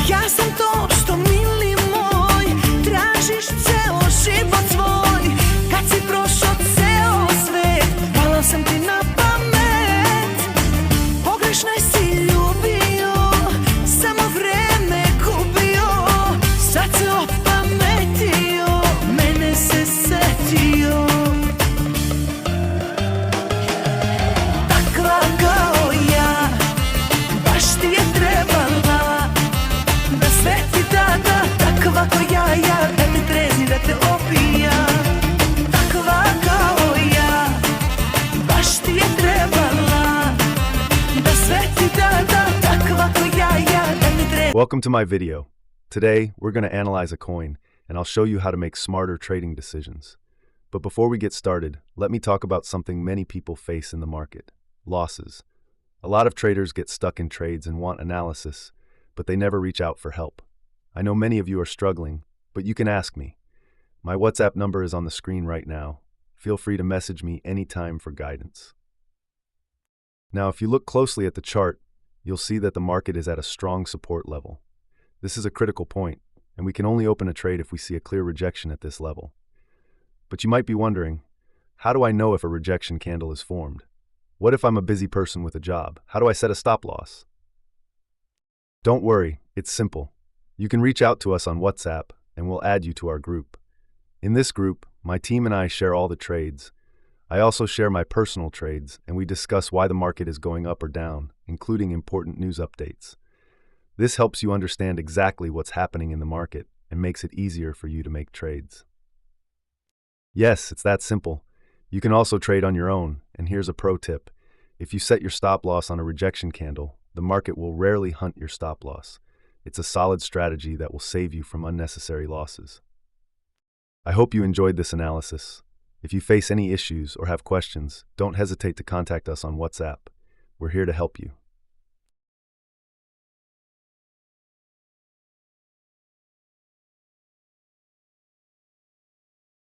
Ja sam to što mili moj tražiš ceo život svoj. Kad si prošao ceo svet, pala sam ti na pamet. Pogrešno si ljubio, samo vreme gubio. Sad se opametio, mene se setio. Takva kao ja, baš ti je trebala. Da sve ti dada, takva ko ja, da te trezi, da te opija. Takva kao ja, baš ti je trebala. Da sve ti dada, takva ko ja, da te trezi. Welcome to my video. Today, we're going to analyze a coin, and I'll show you how to make smarter trading decisions. But before we get started, let me talk about something many people face in the market: losses. A lot of traders get stuck in trades and want analysis, but they never reach out for help. I know many of you are struggling, but you can ask me. My WhatsApp number is on the screen right now. Feel free to message me anytime for guidance. Now, if you look closely at the chart, you'll see that the market is at a strong support level. This is a critical point, and we can only open a trade if we see a clear rejection at this level. But you might be wondering, how do I know if a rejection candle is formed? What if I'm a busy person with a job? How do I set a stop loss? Don't worry, it's simple. You can reach out to us on WhatsApp, and we'll add you to our group. In this group, my team and I share all the trades. I also share my personal trades, and we discuss why the market is going up or down, including important news updates. This helps you understand exactly what's happening in the market and makes it easier for you to make trades. Yes, it's that simple. You can also trade on your own, and here's a pro tip. If you set your stop loss on a rejection candle, the market will rarely hunt your stop loss. It's a solid strategy that will save you from unnecessary losses. I hope you enjoyed this analysis. If you face any issues or have questions, don't hesitate to contact us on WhatsApp. We're here to help you.